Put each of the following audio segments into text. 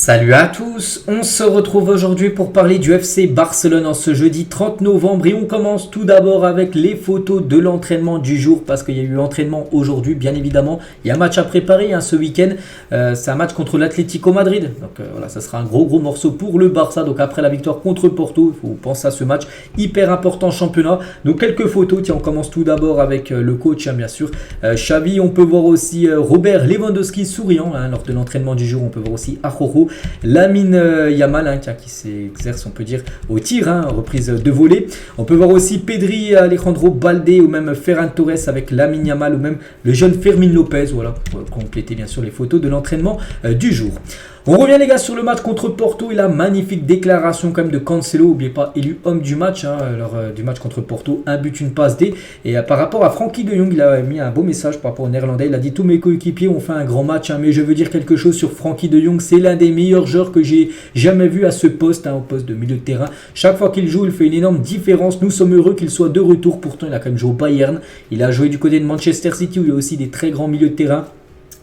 Salut à tous, on se retrouve aujourd'hui pour parler du FC Barcelone en ce jeudi 30 novembre et on commence tout d'abord avec les photos de l'entraînement du jour parce qu'il y a eu entraînement aujourd'hui bien évidemment, il y a un match à préparer ce week-end, c'est un match contre l'Atlético Madrid, donc voilà ça sera un gros morceau pour le Barça, donc après la victoire contre Porto, il faut penser à ce match hyper important championnat, donc quelques photos, tiens on commence tout d'abord avec le coach bien sûr, Xavi, on peut voir aussi Robert Lewandowski souriant lors de l'entraînement du jour, on peut voir aussi Araujo, Lamine Yamal qui s'exerce on peut dire au tir, reprise de volée. On peut voir aussi Pedri, Alejandro Balde ou même Ferran Torres avec Lamine Yamal ou même le jeune Fermin Lopez, voilà, pour compléter bien sûr les photos de l'entraînement du jour. On revient les gars sur le match contre Porto et la magnifique déclaration quand même de Cancelo, n'oubliez pas, élu homme du match, lors du match contre Porto, un but, une passe D. Et par rapport à Frenkie de Jong, il a mis un beau message par rapport au néerlandais, il a dit tous mes coéquipiers ont fait un grand match, mais je veux dire quelque chose sur Frenkie de Jong, c'est l'un des meilleurs joueurs que j'ai jamais vu à ce poste, au poste de milieu de terrain. Chaque fois qu'il joue, il fait une énorme différence, nous sommes heureux qu'il soit de retour, pourtant il a quand même joué au Bayern, il a joué du côté de Manchester City où il y a aussi des très grands milieux de terrain,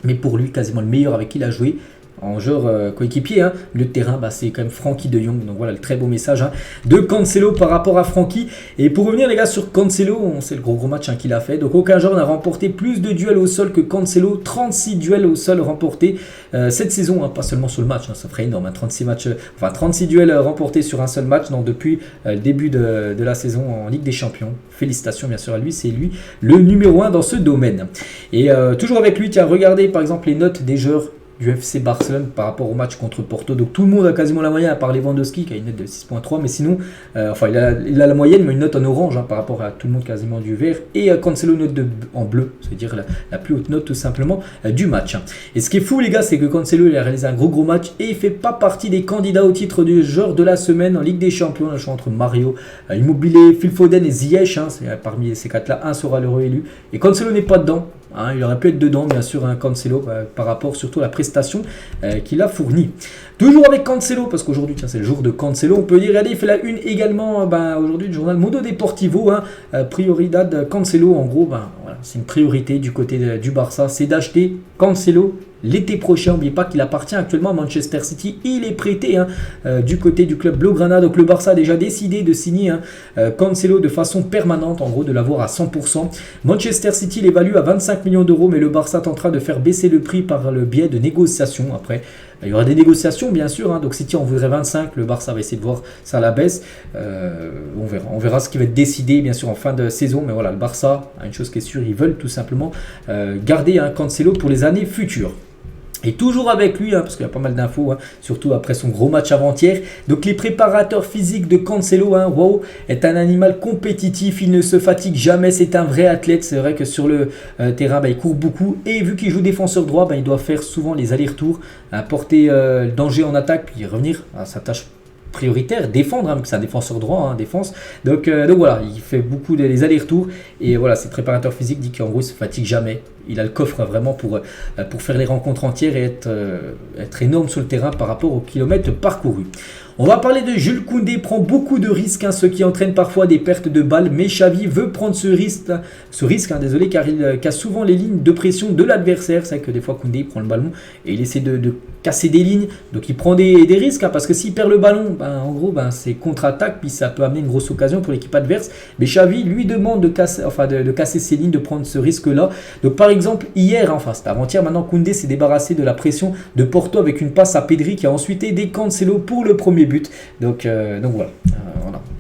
mais pour lui quasiment le meilleur avec qui il a joué. En joueur coéquipier, milieu de terrain, c'est quand même Frenkie de Jong. Donc voilà le très beau message de Cancelo par rapport à Frenkie. Et pour revenir les gars sur Cancelo, c'est le gros match qu'il a fait. Donc aucun joueur n'a remporté plus de duels au sol que Cancelo. 36 duels au sol remportés cette saison, pas seulement sur le match, ça ferait énorme. 36 duels remportés sur un seul match depuis le début de la saison en Ligue des Champions. Félicitations bien sûr à lui, c'est lui le numéro 1 dans ce domaine. Et toujours avec lui, tiens, regardez par exemple les notes des joueurs du FC Barcelone par rapport au match contre Porto. Donc tout le monde a quasiment la moyenne à part Lewandowski qui a une note de 6.3, mais sinon il a la moyenne mais une note en orange par rapport à tout le monde quasiment du vert, et Cancelo note en bleu, c'est-à-dire la plus haute note tout simplement du match. Et ce qui est fou les gars, c'est que Cancelo il a réalisé un gros match et il fait pas partie des candidats au titre du joueur de la semaine en Ligue des Champions. Le choix entre Mario, Immobilier, Phil Foden et Ziyech, parmi ces quatre là un sera le réélu et Cancelo n'est pas dedans. Il aurait pu être dedans, bien sûr, Cancelo, par rapport surtout à la prestation qu'il a fournie. Toujours avec Cancelo, parce qu'aujourd'hui, c'est le jour de Cancelo, on peut dire, regardez, il fait la une également aujourd'hui du journal Mundo Deportivo, Prioridad Cancelo, en gros, voilà, c'est une priorité du côté du Barça, c'est d'acheter Cancelo l'été prochain. N'oubliez pas qu'il appartient actuellement à Manchester City, il est prêté du côté du club Blaugrana, donc le Barça a déjà décidé de signer Cancelo de façon permanente, en gros de l'avoir à 100%. Manchester City l'évalue à 25 millions d'euros, mais le Barça tentera de faire baisser le prix par le biais de négociations. Après, il y aura des négociations bien sûr, donc City en voudrait 25, le Barça va essayer de voir ça à la baisse, on verra ce qui va être décidé bien sûr en fin de saison, mais voilà, le Barça a une chose qui est sûre, ils veulent tout simplement garder Cancelo pour les années futures. Et toujours avec lui, parce qu'il y a pas mal d'infos, surtout après son gros match avant-hier. Donc les préparateurs physiques de Cancelo, est un animal compétitif, il ne se fatigue jamais, c'est un vrai athlète. C'est vrai que sur le terrain, il court beaucoup. Et vu qu'il joue défenseur droit, il doit faire souvent les allers-retours, porter le danger en attaque, puis revenir à sa tâche prioritaire, défendre, parce que c'est un défenseur droit, défense. Donc voilà, il fait beaucoup des allers-retours. Et voilà, ses préparateurs physiques disent qu'en gros, il ne se fatigue jamais. Il a le coffre vraiment pour faire les rencontres entières et être énorme sur le terrain par rapport aux kilomètres parcourus. On va parler de Jules Koundé, prend beaucoup de risques, ce qui entraîne parfois des pertes de balles, mais Xavi veut prendre ce risque, car il casse souvent les lignes de pression de l'adversaire. C'est vrai que des fois Koundé prend le ballon et il essaie de casser des lignes, donc il prend des risques, parce que s'il perd le ballon, en gros c'est contre-attaque, puis ça peut amener une grosse occasion pour l'équipe adverse, mais Xavi lui demande de casser ses lignes, de prendre ce risque-là. Donc par exemple hier, c'était avant-hier maintenant, Koundé s'est débarrassé de la pression de Porto avec une passe à Pedri qui a ensuite aidé Cancelo pour le premier but. Donc voilà,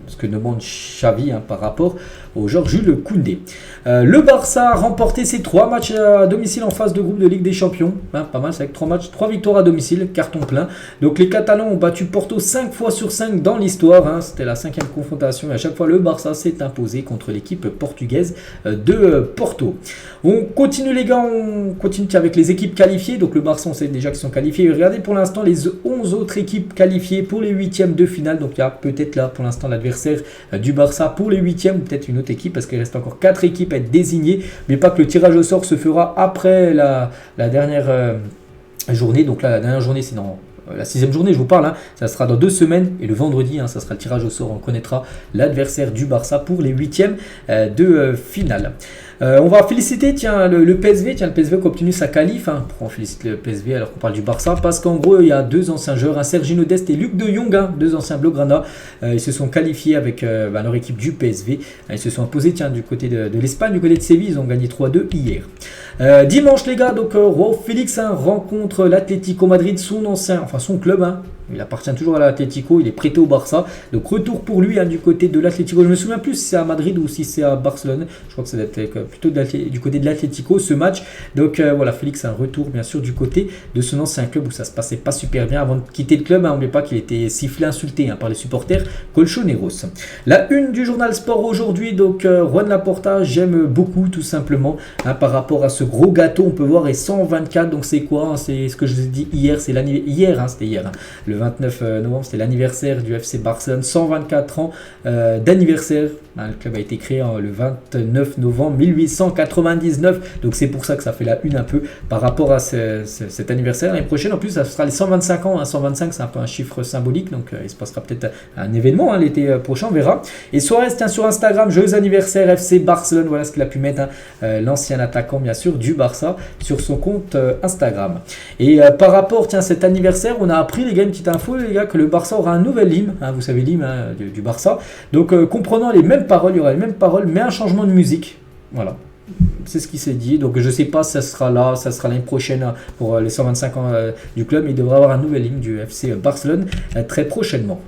ce que demande Xavi par rapport au joueur Jules Koundé. Le Barça a remporté ses 3 matchs à domicile en phase de groupe de Ligue des Champions. Pas mal, c'est avec 3 matchs, 3 victoires à domicile, carton plein. Donc les Catalans ont battu Porto 5 fois sur 5 dans l'histoire. C'était la 5e confrontation et à chaque fois le Barça s'est imposé contre l'équipe portugaise de Porto. On continue les gars, on continue avec les équipes qualifiées. Donc le Barça, on sait déjà qu'ils sont qualifiés. Regardez pour l'instant les 11 autres équipes qualifiées pour les 8e de finale. Donc il y a peut-être là pour l'instant l'adversaire du Barça pour les 8e, ou peut-être une autre équipe, parce qu'il reste encore 4 équipes à être désignées, mais pas que le tirage au sort se fera après la dernière journée. Donc là, la dernière journée, c'est dans la 6e journée, je vous parle, hein, ça sera dans 2 semaines et le vendredi, hein, ça sera le tirage au sort, on connaîtra l'adversaire du Barça pour les 8e de finale. On va féliciter le PSV, le PSV qui a obtenu sa qualif. Hein. Pourquoi on félicite le PSV alors qu'on parle du Barça? Parce qu'en gros, il y a 2 anciens joueurs, Sergino Dest et Luc de Jong, 2 anciens Blaugrana. Ils se sont qualifiés avec leur équipe du PSV. Ils se sont imposés du côté de l'Espagne, du côté de Séville. Ils ont gagné 3-2 hier. Dimanche, les gars, donc Joao Félix rencontre l'Atlético Madrid, son club. Il appartient toujours à l'Atlético, il est prêté au Barça. Donc retour pour lui du côté de l'Atlético. Je ne me souviens plus si c'est à Madrid ou si c'est à Barcelone. Je crois que ça doit être plutôt du côté de l'Atlético ce match. Donc voilà, Félix a un retour bien sûr du côté de son ancien club où ça se passait pas super bien avant de quitter le club. N'oubliez pas qu'il était sifflé, insulté par les supporters colchoneros. La une du journal Sport aujourd'hui, donc Juan Laporta, j'aime beaucoup tout simplement par rapport à ce gros gâteau. On peut voir et 124, donc c'est quoi? C'est ce que je vous ai dit hier, c'est c'était hier. Le 29 novembre, c'était l'anniversaire du FC Barcelone, 124 ans d'anniversaire. Le club a été créé le 29 novembre 1899, donc c'est pour ça que ça fait la une un peu par rapport à cet anniversaire. L'année prochaine, en plus, ça sera les 125 ans. 125, c'est un peu un chiffre symbolique, donc il se passera peut-être un événement l'été prochain, on verra. Et Suarez, sur Instagram, joyeux anniversaire FC Barcelone, voilà ce qu'il a pu mettre, l'ancien attaquant bien sûr du Barça, sur son compte Instagram. Et par rapport à cet anniversaire, on a appris les gars, une petite info les gars, que le Barça aura un nouvel hymne, vous savez l'hymne du Barça, donc comprenant les mêmes paroles, il y aura les mêmes paroles mais un changement de musique, voilà. C'est ce qui s'est dit, donc je ne sais pas si ça sera l'année prochaine pour les 125 ans du club, mais il devrait avoir un nouvel hymne du FC Barcelone très prochainement.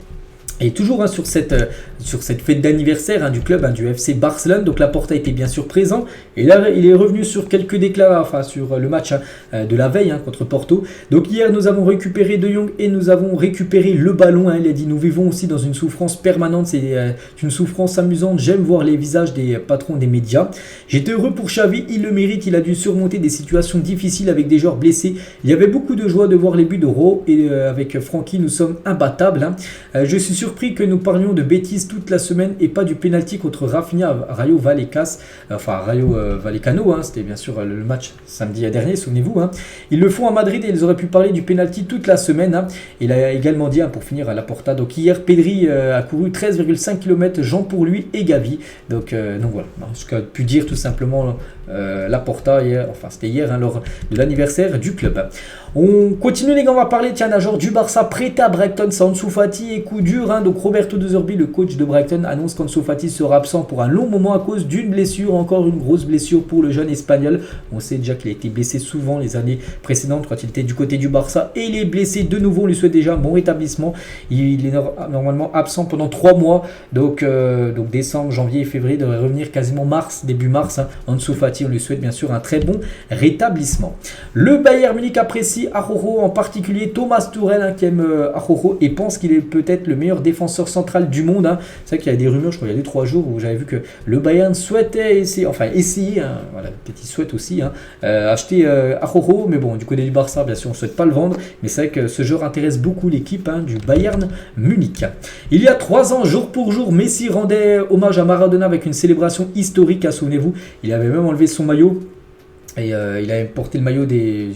Et toujours sur cette fête d'anniversaire du club, du FC Barcelone, donc Laporta était bien sûr présent. Et là, il est revenu sur quelques déclats, sur le match de la veille contre Porto. Donc hier, nous avons récupéré De Jong et nous avons récupéré le ballon. Il a dit, nous vivons aussi dans une souffrance permanente, c'est une souffrance amusante. J'aime voir les visages des patrons des médias. J'étais heureux pour Xavi, il le mérite. Il a dû surmonter des situations difficiles avec des joueurs blessés. Il y avait beaucoup de joie de voir les buts de Ro et avec Francky, nous sommes imbattables. Je suis surpris que nous parlions de bêtises toute la semaine et pas du pénalty contre Rafinha, Rayo Vallecano, c'était bien sûr le match samedi dernier, souvenez-vous. Ils le font à Madrid et ils auraient pu parler du pénalty toute la semaine. Il a également dit, pour finir à Laporta, donc hier Pedri a couru 13,5 km, Jean pour lui et Gavi. Donc voilà, ce qu'a pu dire tout simplement Laporta hier, c'était hier lors de l'anniversaire du club. On continue les gars, on va parler d'un joueur du Barça prêté à Brighton, c'est Ansu Fati et coup dur. Donc Roberto De Zerbi, le coach de Brighton, annonce qu'Ansu Fati sera absent pour un long moment à cause d'une blessure, encore une grosse blessure pour le jeune espagnol. On sait déjà qu'il a été blessé souvent les années précédentes quand il était du côté du Barça et il est blessé de nouveau. On lui souhaite déjà un bon rétablissement. Il est normalement absent pendant 3 mois, donc décembre, janvier et février, devrait revenir quasiment début mars. Ansu Fati, on lui souhaite bien sûr un très bon rétablissement. Le Bayern Munich apprécie Araujo, en particulier Thomas Tuchel qui aime Araujo et pense qu'il est peut-être le meilleur défenseur central du monde. C'est vrai qu'il y a des rumeurs, je crois il y a 2-3 jours où j'avais vu que le Bayern souhaitait essayer, voilà, peut-être il souhaite aussi acheter Araujo, mais bon, du côté du Barça, bien sûr, on ne souhaite pas le vendre, mais c'est vrai que ce joueur intéresse beaucoup l'équipe du Bayern Munich. Il y a 3 ans, jour pour jour, Messi rendait hommage à Maradona avec une célébration historique, souvenez-vous, il avait même enlevé son maillot. Et il avait porté le maillot de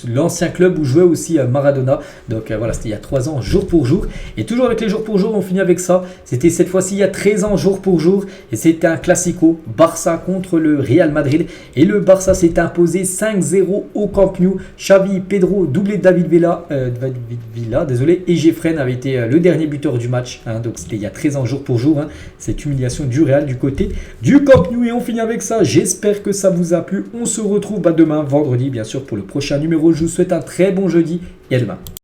l'ancien club où jouait aussi Maradona. Donc voilà, c'était il y a 3 ans, jour pour jour. Et toujours avec les jours pour jour, on finit avec ça. C'était cette fois-ci il y a 13 ans, jour pour jour. Et c'était un classico, Barça contre le Real Madrid. Et le Barça s'est imposé 5-0 au Camp Nou. Xavi, Pedro, doublé de David Villa, et Jeffren avait été le dernier buteur du match. Donc c'était il y a 13 ans, jour pour jour. Cette humiliation du Real du côté du Camp Nou. Et on finit avec ça. J'espère que ça vous a plu. On se retrouve demain, vendredi, bien sûr, pour le prochain numéro. Je vous souhaite un très bon jeudi et à demain.